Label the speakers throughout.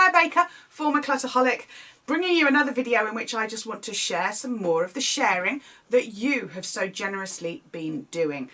Speaker 1: Claire Baker, former Clutterholic, bringing you another video in which I just want to share some more of the sharing that you have so generously been doing.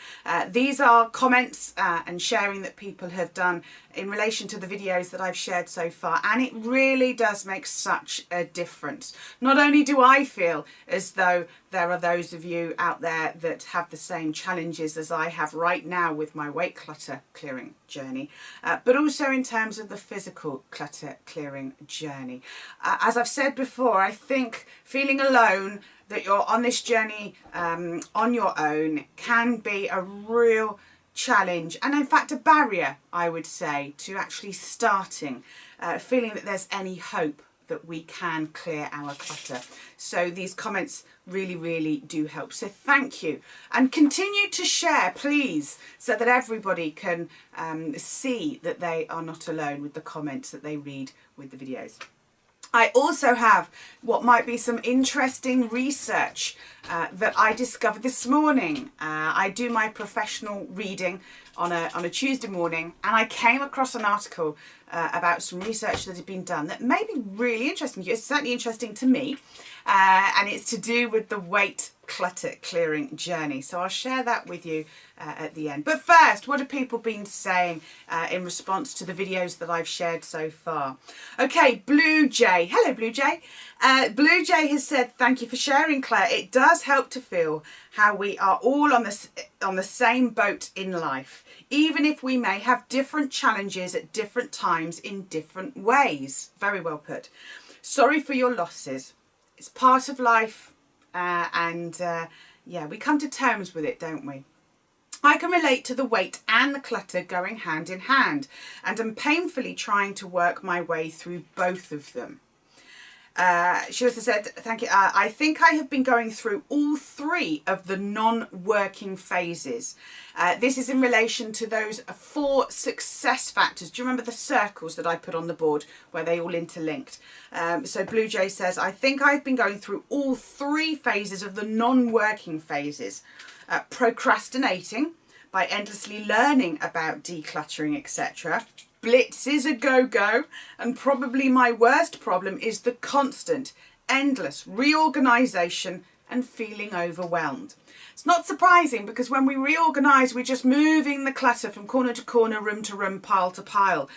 Speaker 1: These are comments and sharing that people have done in relation to the videos that I've shared so far, and it really does make such a difference. Not only do I feel as though there are those of you out there that have the same challenges as I have right now with my weight clutter clearing journey, but also in terms of the physical clutter clearing journey. As I've said before, I think feeling alone, that you're on this journey on your own, can be a real challenge, and in fact a barrier, I would say, to actually starting, feeling that there's any hope that we can clear our clutter. So these comments really do help. So thank you, and continue to share, please, so that everybody can see that they are not alone with the comments that they read with the videos. I also have what might be some interesting research that I discovered this morning. I do my professional reading on a Tuesday morning, and I came across an article about some research that had been done that may be really interesting to you. It's certainly interesting to me, and it's to do with the weight clutter clearing journey. So I'll share that with you at the end. But first, what have people been saying in response to the videos that I've shared so far? Okay, Blue Jay. Hello, Blue Jay. Blue Jay has said, thank you for sharing, Claire. It does help to feel how we are all on the same boat in life, even if we may have different challenges at different times in different ways. Very well put. Sorry for your losses. It's part of life. Yeah, we come to terms with it, don't we? I can relate to the weight and the clutter going hand in hand, and I'm painfully trying to work my way through both of them. She also said, thank you, I think I have been going through all three of the non-working phases. This is in relation to those 4 success factors. Do you remember the circles that I put on the board where they all interlinked? So Blue Jay says, I think I've been going through all 3 phases of the non-working phases. Procrastinating by endlessly learning about decluttering, etc. Blitz is a go-go, and probably my worst problem is the constant, endless reorganisation and feeling overwhelmed. It's not surprising, because when we reorganise, we're just moving the clutter from corner to corner, room to room, pile to pile.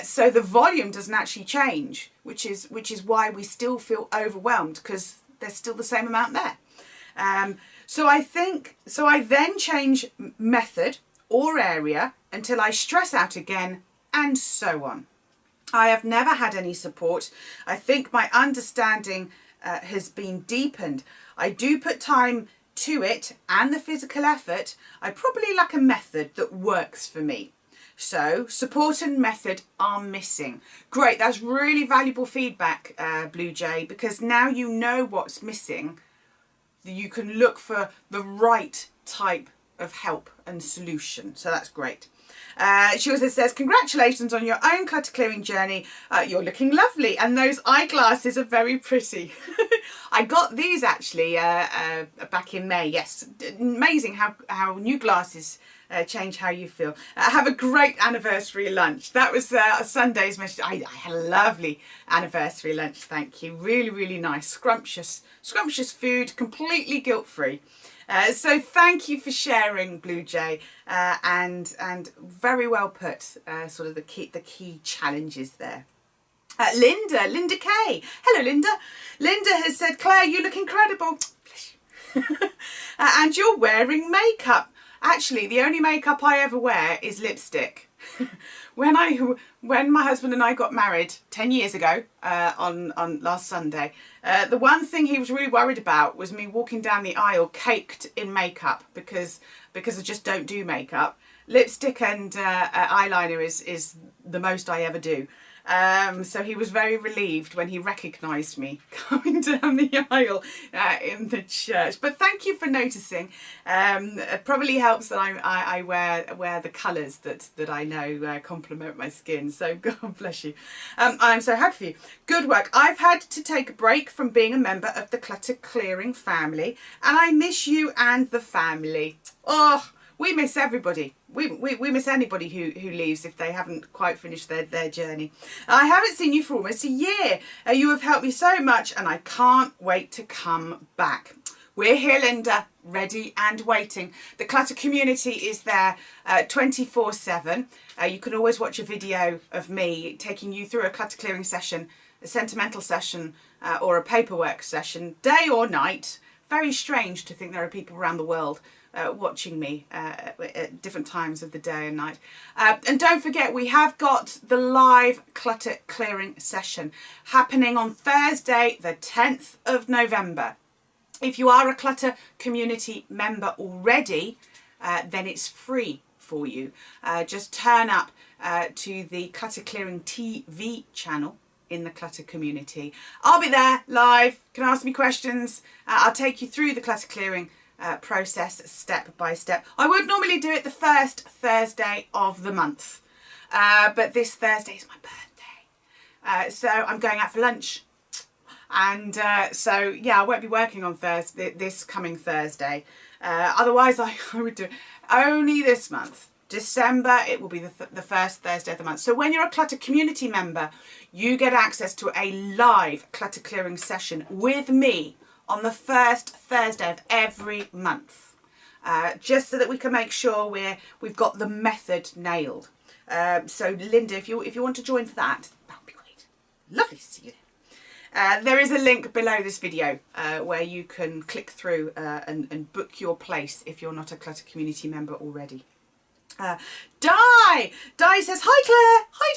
Speaker 1: So the volume doesn't actually change, which is why we still feel overwhelmed, because there's still the same amount there. So I then change method or area until I stress out again, and so on. I have never had any support. I think my understanding has been deepened. I do put time to it and the physical effort. I probably lack a method that works for me. So support and method are missing. Great, that's really valuable feedback, Blue Jay, because now you know what's missing. You can look for the right type of help and solution. So that's great. She also says, congratulations on your own clutter clearing journey. You're looking lovely, and those eyeglasses are very pretty. I got these actually back in May. Yes, amazing how new glasses change how you feel. Have a great anniversary lunch. That was Sunday's message. I had a lovely anniversary lunch, thank you. Really nice, scrumptious food, completely guilt-free. So thank you for sharing, Blue Jay, and very well put, sort of the key challenges there. Linda Kay. Hello, Linda. Linda has said, Claire, you look incredible. And you're wearing makeup. Actually, the only makeup I ever wear is lipstick. When my husband and I got married 10 years ago, on last Sunday, the one thing he was really worried about was me walking down the aisle caked in makeup, because I just don't do makeup. Lipstick and eyeliner is the most I ever do. So he was very relieved when he recognised me coming down the aisle in the church. But thank you for noticing. It probably helps that I wear the colours that I know complement my skin. So God bless you. I'm so happy for you. Good work. I've had to take a break from being a member of the Clutter Clearing family, and I miss you and the family. Oh, We miss everybody. We miss anybody who leaves if they haven't quite finished their journey. I haven't seen you for almost a year. You have helped me so much and I can't wait to come back. We're here, Linda, ready and waiting. The Clutter community is there 24/7. You can always watch a video of me taking you through a clutter clearing session, a sentimental session, or a paperwork session, day or night. Very strange to think there are people around the world watching me at different times of the day and night. And don't forget, we have got the live clutter clearing session happening on Thursday, the 10th of November. If you are a Clutter community member already, then it's free for you. Just turn up to the Clutter Clearing TV channel in the Clutter community. I'll be there live. You can ask me questions. I'll take you through the clutter clearing process step by step. I would normally do it the first Thursday of the month, but this Thursday is my birthday, so I'm going out for lunch, and so yeah, I won't be working on this coming Thursday. Otherwise I would do it only this month. December, it will be the first Thursday of the month. So when you're a Clutter community member, you get access to a live clutter clearing session with me on the first Thursday of every month, just so that we can make sure we've got the method nailed. So Linda, if you want to join for that, that would be great. Lovely to see you there. There is a link below this video where you can click through and book your place if you're not a Clutter community member already. Di says, hi Claire. Hi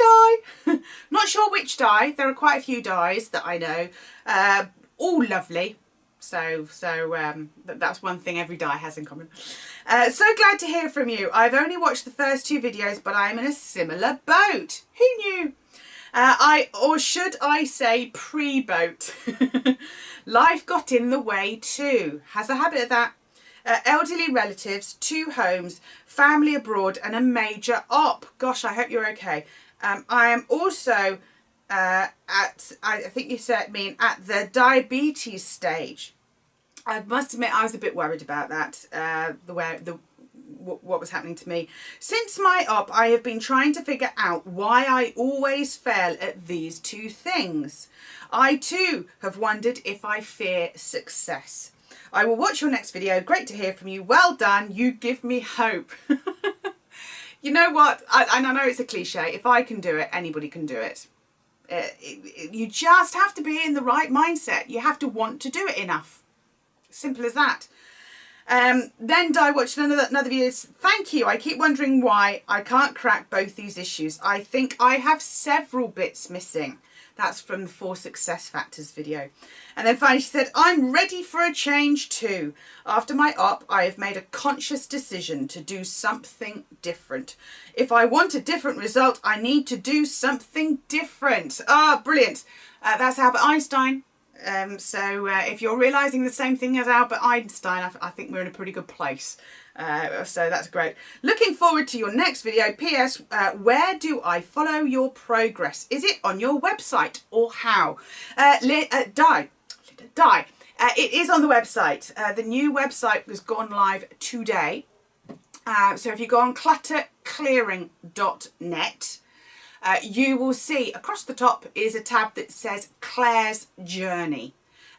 Speaker 1: Di. Not sure which Di. There are quite a few Dis that I know. All lovely. So that's one thing every Di has in common. So glad to hear from you. I've only watched the first 2 videos, but I'm in a similar boat. Who knew? Or should I say pre-boat. Life got in the way too. Has a habit of that. Elderly relatives, 2 homes, family abroad and a major op. Gosh, I hope you're okay. I am also I think you said at the diabetes stage. I must admit I was a bit worried about that, what was happening to me. Since my op, I have been trying to figure out why I always fail at these 2 things. I too have wondered if I fear success. I will watch your next video. Great to hear from you. Well done. You give me hope. You know what? I know it's a cliche. If I can do it, anybody can do it. You just have to be in the right mindset. You have to want to do it enough. Simple as that. Then Di watched another video. Thank you. I keep wondering why I can't crack both these issues. I think I have several bits missing. That's from the 4 success factors video. And then finally she said, I'm ready for a change too. After my op, I have made a conscious decision to do something different. If I want a different result, I need to do something different. Ah, brilliant. That's Albert Einstein. So if you're realising the same thing as Albert Einstein, I think we're in a pretty good place. So that's great. Looking forward to your next video. P.S. Where do I follow your progress? Is it on your website or how? Di. It is on the website. The new website has gone live today. So if you go on clutterclearing.net, you will see across the top is a tab that says Clare's Journey.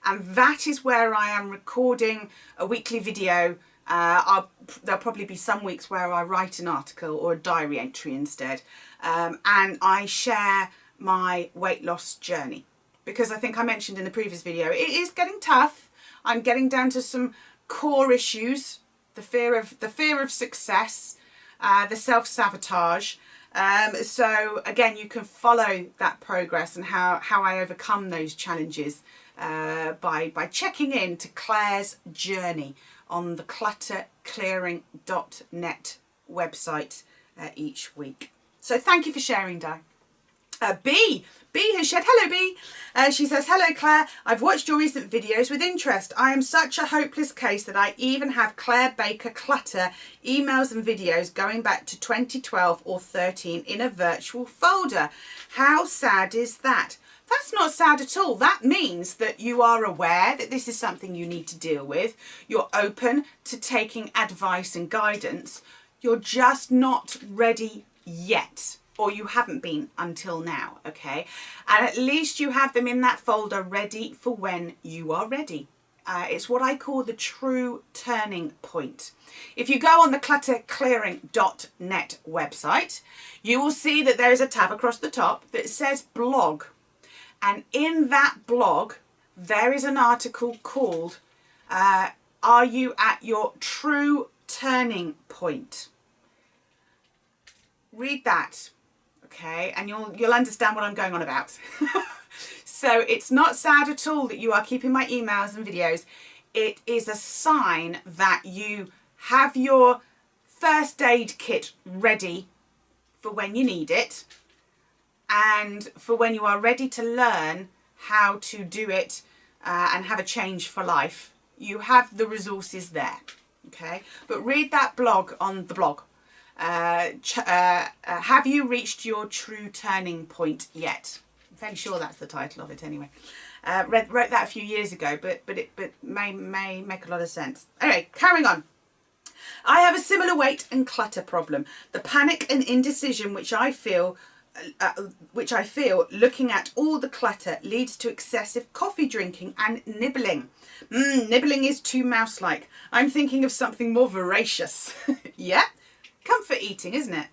Speaker 1: And that is where I am recording a weekly video. There'll probably be some weeks where I write an article or a diary entry instead. And I share my weight loss journey. Because I think I mentioned in the previous video, it is getting tough. I'm getting down to some core issues. The fear of success, the self-sabotage. So again, you can follow that progress and how I overcome those challenges by checking in to Clare's Journey on the clutterclearing.net website each week. So thank you for sharing, Di. B has shared, hello B. She says, hello Claire, I've watched your recent videos with interest. I am such a hopeless case that I even have Claire Baker clutter emails and videos going back to 2012 or 13 in a virtual folder. How sad is that? That's not sad at all. That means that you are aware that this is something you need to deal with. You're open to taking advice and guidance. You're just not ready yet. Or you haven't been until now, okay? And at least you have them in that folder ready for when you are ready. It's what I call the true turning point. If you go on the clutterclearing.net website, you will see that there is a tab across the top that says blog. And in that blog, there is an article called, Are You at Your True Turning Point? Read that. Okay, and you'll understand what I'm going on about. So it's not sad at all that you are keeping my emails and videos. It is a sign that you have your first aid kit ready for when you need it and for when you are ready to learn how to do it and have a change for life. You have the resources there, okay? But read that blog on the blog. Have you reached your true turning point yet? I'm fairly sure that's the title of it anyway. Wrote that a few years ago, but it may make a lot of sense. Anyway, carrying on. I have a similar weight and clutter problem. The panic and indecision which I feel looking at all the clutter leads to excessive coffee drinking and nibbling. Nibbling is too mouse-like. I'm thinking of something more voracious. Yeah? Comfort eating, isn't it?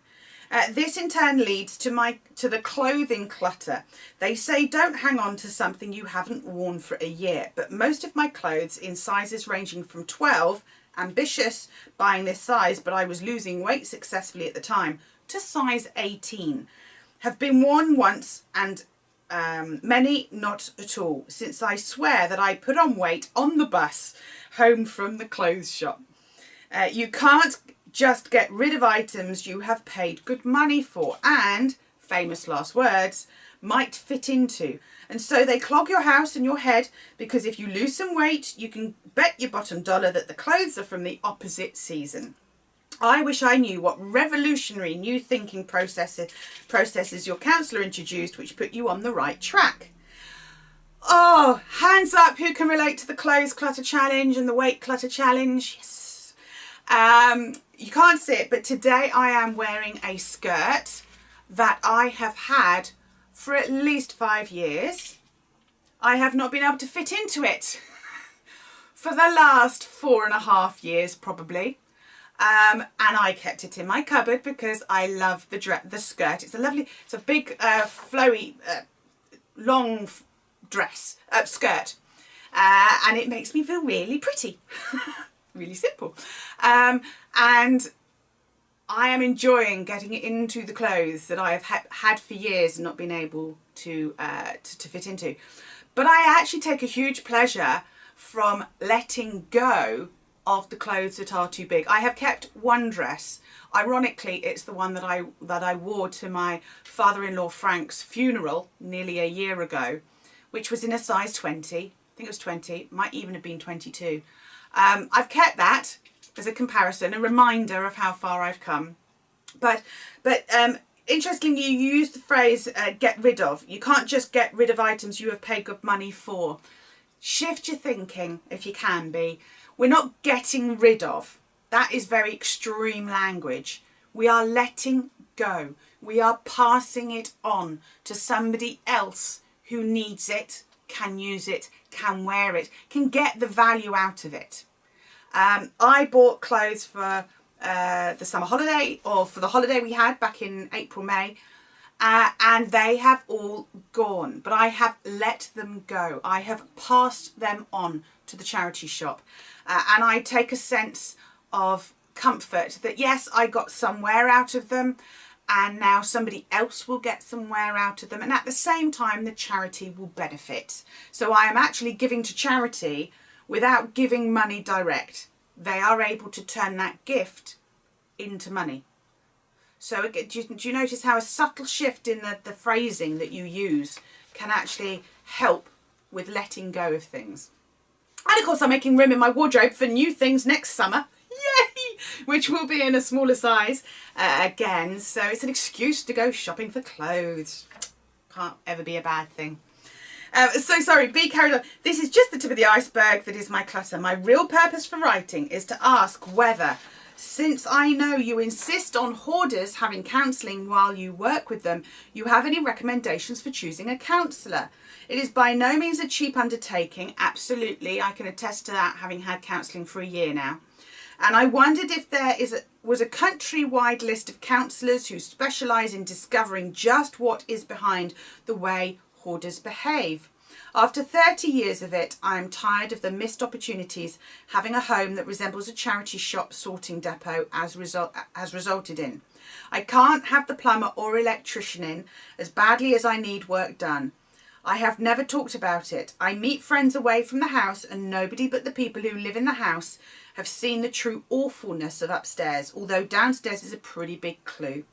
Speaker 1: This in turn leads to the clothing clutter. They say don't hang on to something you haven't worn for a year, but most of my clothes in sizes ranging from 12, ambitious buying this size, but I was losing weight successfully at the time, to size 18, have been worn once and many not at all, since I swear that I put on weight on the bus home from the clothes shop. You can't just get rid of items you have paid good money for and, famous last words, might fit into. And so they clog your house and your head, because if you lose some weight, you can bet your bottom dollar that the clothes are from the opposite season. I wish I knew what revolutionary new thinking processes your counsellor introduced which put you on the right track. Oh, hands up who can relate to the clothes clutter challenge and the weight clutter challenge. Yes. You can't see it, but today I am wearing a skirt that I have had for at least 5 years. I have not been able to fit into it for the last 4.5 years probably. And I kept it in my cupboard because I love the skirt. It's a big flowy long dress skirt, and it makes me feel really pretty. Really simple. And I am enjoying getting it into the clothes that I have had for years and not been able to fit into. But I actually take a huge pleasure from letting go of the clothes that are too big. I have kept one dress. Ironically, it's the one that I wore to my father-in-law Frank's funeral nearly a year ago, which was in a size 20. I think it was 20, might even have been 22. I've kept that as a comparison, a reminder of how far I've come. But interestingly, you use the phrase get rid of. You can't just get rid of items you have paid good money for. Shift your thinking if you can be. We're not getting rid of. That is very extreme language. We are letting go. We are passing it on to somebody else who needs it, can use it, can wear it, can get the value out of it. I bought clothes for the summer holiday, or for the holiday we had back in April, May, and they have all gone, but I have let them go. I have passed them on to the charity shop, and I take a sense of comfort that yes, I got some wear out of them, and now somebody else will get some wear out of them, and at the same time the charity will benefit. So I am actually giving to charity without giving money direct. They are able to turn that gift into money. So do you notice how a subtle shift in the phrasing that you use can actually help with letting go of things? And of course, I'm making room in my wardrobe for new things next summer. Yay! Which will be in a smaller size again. So it's an excuse to go shopping for clothes. Can't ever be a bad thing. So sorry, be carried on. This is just the tip of the iceberg that is my clutter. My real purpose for writing is to ask whether, since I know you insist on hoarders having counselling while you work with them, you have any recommendations for choosing a counsellor. It is by no means a cheap undertaking. Absolutely, I can attest to that, having had counselling for a year now. And I wondered if there was a countrywide list of counsellors who specialise in discovering just what is behind the way hoarders behave. After 30 years of it, I am tired of the missed opportunities having a home that resembles a charity shop sorting depot has resulted in. I can't have the plumber or electrician in as badly as I need work done. I have never talked about it. I meet friends away from the house and nobody but the people who live in the house have seen the true awfulness of upstairs, although downstairs is a pretty big clue.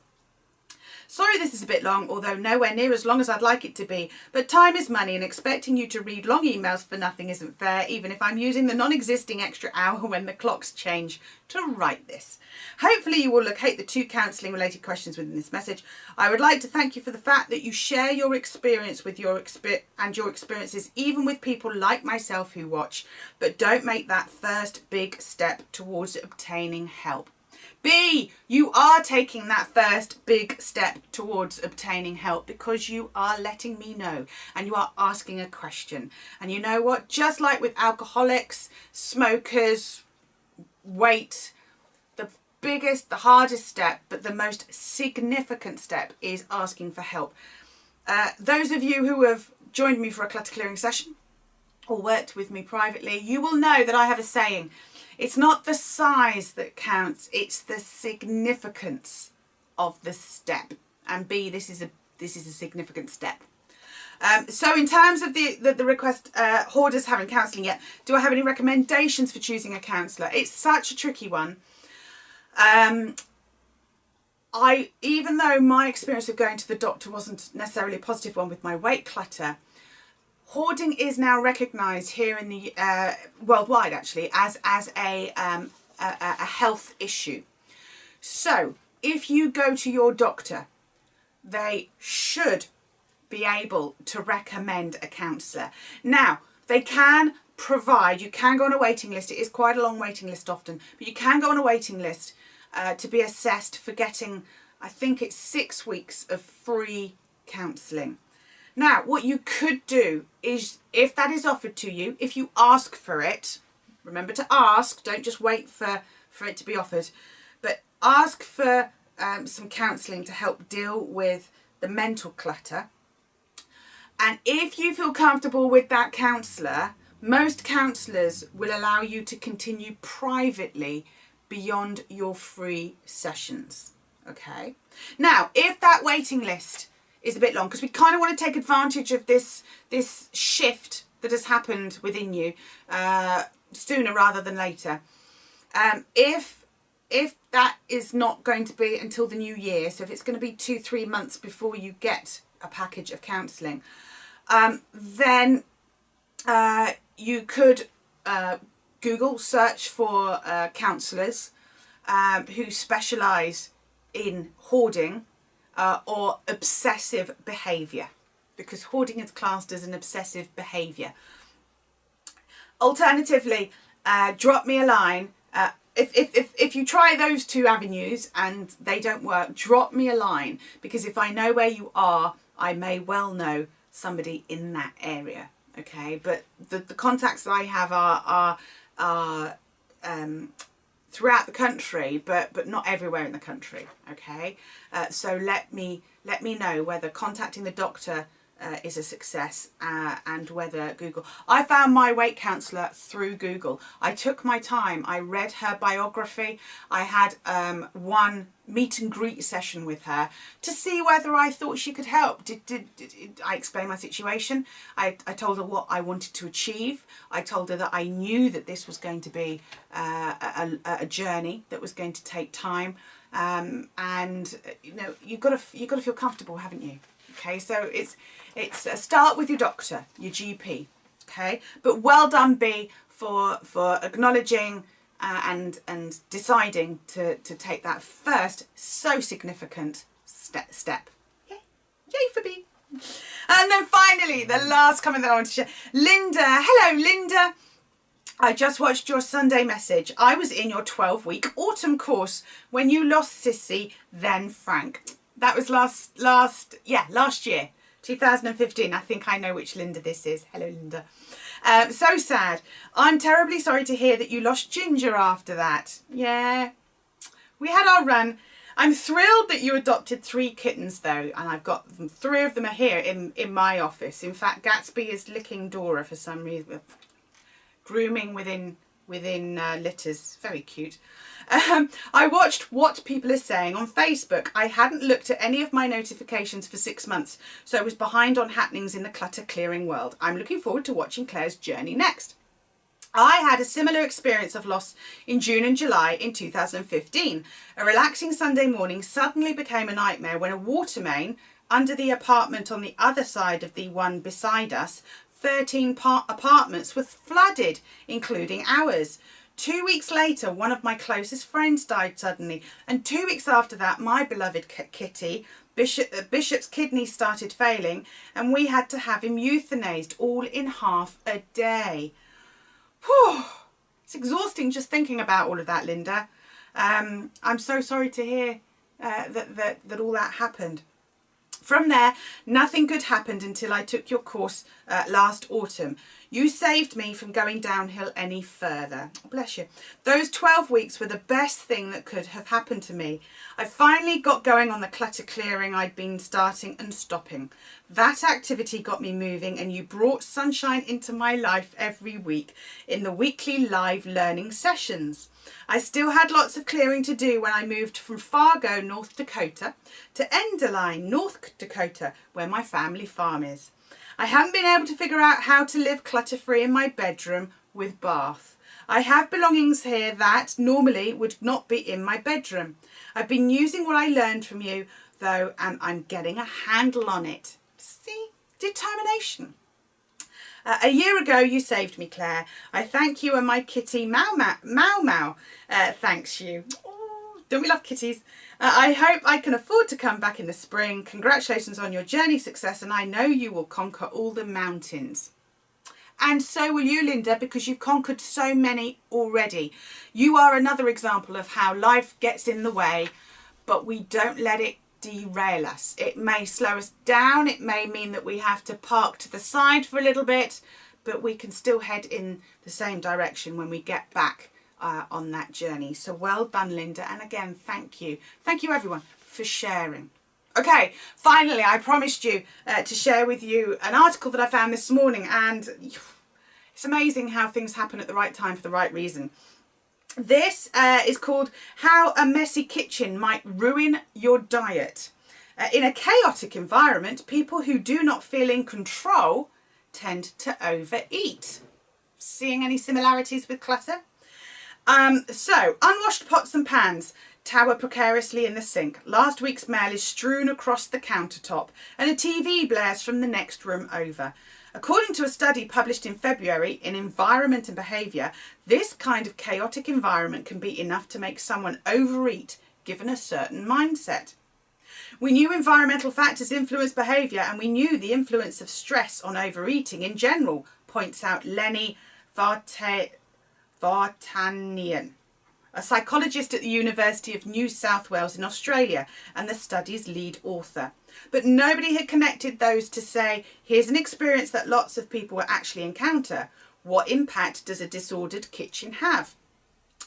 Speaker 1: Sorry this is a bit long, although nowhere near as long as I'd like it to be, but time is money and expecting you to read long emails for nothing isn't fair, even if I'm using the non-existing extra hour when the clocks change to write this. Hopefully you will locate the 2 counselling related questions within this message. I would like to thank you for the fact that you share your experience with your experiences even with people like myself who watch, but don't make that first big step towards obtaining help. B, you are taking that first big step towards obtaining help because you are letting me know and you are asking a question. And you know what? Just like with alcoholics, smokers, weight, the biggest, the hardest step, but the most significant step is asking for help. Those of you who have joined me for a clutter clearing session or worked with me privately, you will know that I have a saying. It's not the size that counts, it's the significance of the step. And B, this is a significant step. So in terms of the request, hoarders having counselling yet, do I have any recommendations for choosing a counsellor? It's such a tricky one. Even though my experience of going to the doctor wasn't necessarily a positive one with my weight clutter, hoarding is now recognised here in the worldwide actually as a health issue. So if you go to your doctor, they should be able to recommend a counsellor. Now they can provide, you can go on a waiting list. It is quite a long waiting list often, but you can go on a waiting list to be assessed for getting, I think it's 6 weeks of free counselling. Now, what you could do is, if that is offered to you, if you ask for it, remember to ask, don't just wait for it to be offered, but ask for some counselling to help deal with the mental clutter. And if you feel comfortable with that counsellor, most counsellors will allow you to continue privately beyond your free sessions. Okay. Now, if that waiting list is a bit long, because we kind of want to take advantage of this shift that has happened within you sooner rather than later. If that is not going to be until the new year, so if it's going to be 2-3 months before you get a package of counselling, then you could Google search for counsellors who specialise in hoarding or obsessive behaviour, because hoarding is classed as an obsessive behaviour. Alternatively, drop me a line. If you try those 2 avenues and they don't work, drop me a line, because if I know where you are, I may well know somebody in that area. Okay, but the contacts that I have are throughout the country, but not everywhere in the country. Okay, so let me know whether contacting the doctor is a success, and whether Google. I found my weight counsellor through Google. I took my time. I read her biography. I had one meet and greet session with her to see whether I thought she could help. I explained my situation. I told her what I wanted to achieve. I told her that I knew that this was going to be a journey that was going to take time, and you know, you've got to feel comfortable, haven't you? Okay, so it's start with your doctor, your GP. Okay, but well done, B, for acknowledging and deciding to take that first so significant step. Yay for B. And then finally, the last comment that I want to share. Linda, hello Linda. I just watched your Sunday message. I was in your 12-week autumn course when you lost Sissy, then Frank. That was last year, 2015. I think I know which Linda this is. Hello, Linda. So sad. I'm terribly sorry to hear that you lost Ginger after that. Yeah, we had our run. I'm thrilled that you adopted 3 kittens, though, and I've got them. 3 of them are here in my office. In fact, Gatsby is licking Dora for some reason. Grooming within litters. Very cute. I watched what people are saying on Facebook. I hadn't looked at any of my notifications for 6 months, so I was behind on happenings in the clutter clearing world. I'm looking forward to watching Claire's journey next. I had a similar experience of loss in June and July in 2015. A relaxing Sunday morning suddenly became a nightmare when a water main under the apartment on the other side of the one beside us, 13 apartments were flooded, including ours. 2 weeks later, one of my closest friends died suddenly, and 2 weeks after that, my beloved kitty, Bishop's kidneys started failing, and we had to have him euthanized, all in half a day. Whew. It's exhausting just thinking about all of that, Linda. I'm so sorry to hear that all that happened. From there, nothing good happened until I took your course last autumn. You saved me from going downhill any further. Bless you. Those 12 weeks were the best thing that could have happened to me. I finally got going on the clutter clearing I'd been starting and stopping. That activity got me moving, and you brought sunshine into my life every week in the weekly live learning sessions. I still had lots of clearing to do when I moved from Fargo, North Dakota, to Enderline, North Dakota, where my family farm is. I haven't been able to figure out how to live clutter-free in my bedroom with bath. I have belongings here that normally would not be in my bedroom. I've been using what I learned from you, though, and I'm getting a handle on it. See? Determination. A year ago, you saved me, Claire. I thank you, and my kitty, Mau, thanks you. Oh, don't we love kitties? I hope I can afford to come back in the spring. Congratulations on your journey success, and I know you will conquer all the mountains. And so will you, Linda, because you've conquered so many already. You are another example of how life gets in the way, but we don't let it derail us. It may slow us down. It may mean that we have to park to the side for a little bit, but we can still head in the same direction when we get back on that journey. So well done, Linda. And again, thank you. Thank you, everyone, for sharing. Okay, finally, I promised you to share with you an article that I found this morning, and it's amazing how things happen at the right time for the right reason. This is called How a Messy Kitchen Might Ruin Your Diet. In a chaotic environment, people who do not feel in control tend to overeat. Seeing any similarities with clutter? So, unwashed pots and pans tower precariously in the sink. Last week's mail is strewn across the countertop, and a TV blares from the next room over. According to a study published in February in Environment and Behaviour, this kind of chaotic environment can be enough to make someone overeat given a certain mindset. We knew environmental factors influence behaviour, and we knew the influence of stress on overeating in general, points out Lenny Vartanian, a psychologist at the University of New South Wales in Australia and the study's lead author. But nobody had connected those to say, here's an experience that lots of people will actually encounter. What impact does a disordered kitchen have?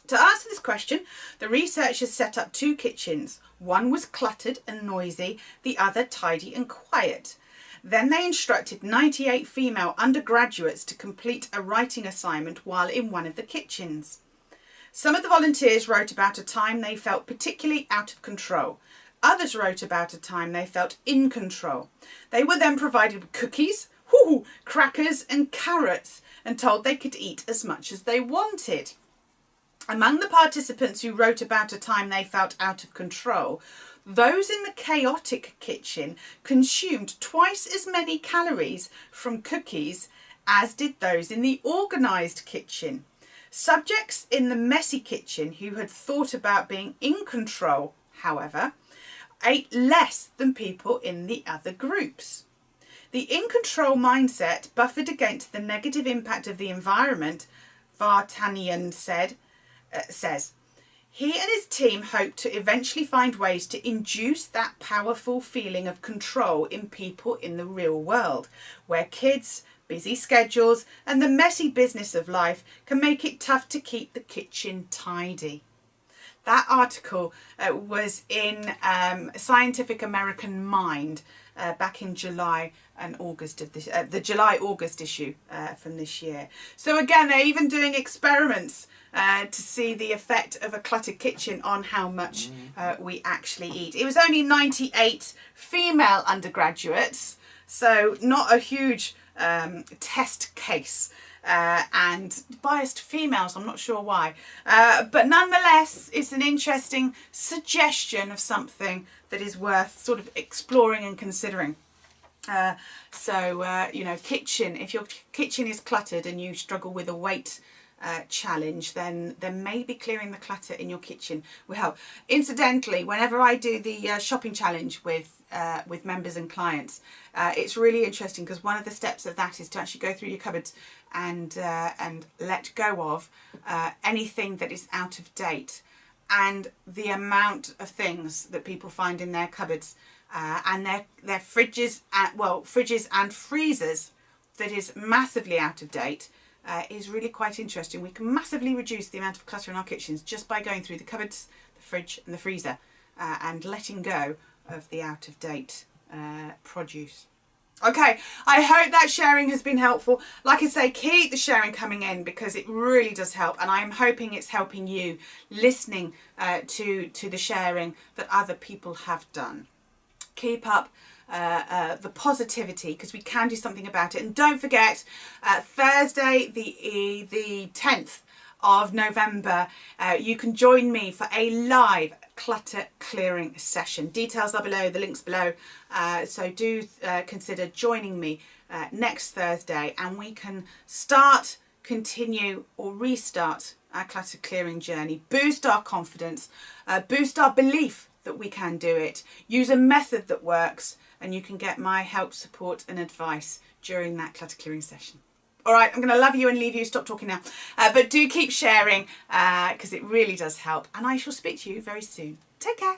Speaker 1: To answer this question, the researchers set up 2 kitchens. One was cluttered and noisy, the other tidy and quiet. Then they instructed 98 female undergraduates to complete a writing assignment while in one of the kitchens. Some of the volunteers wrote about a time they felt particularly out of control. Others wrote about a time they felt in control. They were then provided with cookies, crackers and carrots and told they could eat as much as they wanted. Among the participants who wrote about a time they felt out of control, those in the chaotic kitchen consumed twice as many calories from cookies as did those in the organised kitchen. Subjects in the messy kitchen who had thought about being in control, however, ate less than people in the other groups. The in-control mindset buffered against the negative impact of the environment, Vartanian says. He and his team hope to eventually find ways to induce that powerful feeling of control in people in the real world, where kids, busy schedules and the messy business of life can make it tough to keep the kitchen tidy. That article was in Scientific American Mind back in July and August of this, the July-August issue from this year. So again, they're even doing experiments to see the effect of a cluttered kitchen on how much we actually eat. It was only 98 female undergraduates, so not a huge test case, and biased females, I'm not sure why, but nonetheless it's an interesting suggestion of something that is worth sort of exploring and considering. You know, kitchen, if your kitchen is cluttered and you struggle with a weight challenge, then maybe clearing the clutter in your kitchen will help. Incidentally, whenever I do the shopping challenge with members and clients, it's really interesting because one of the steps of that is to actually go through your cupboards and let go of anything that is out of date, and the amount of things that people find in their cupboards and their fridges, fridges and freezers that is massively out of date. Is really quite interesting. We can massively reduce the amount of clutter in our kitchens just by going through the cupboards, the fridge and the freezer and letting go of the out-of-date produce. Okay, I hope that sharing has been helpful. Like I say, keep the sharing coming in because it really does help, and I'm hoping it's helping you listening to the sharing that other people have done. Keep up the positivity because we can do something about it. And don't forget, Thursday the 10th of November, you can join me for a live clutter clearing session. Details are below, the links below, so do consider joining me next Thursday, and we can start, continue or restart our clutter clearing journey, boost our confidence, boost our belief that we can do it, use a method that works, and you can get my help, support and advice during that clutter clearing session. All right, I'm going to love you and leave you. Stop talking now. But do keep sharing because it really does help. And I shall speak to you very soon. Take care.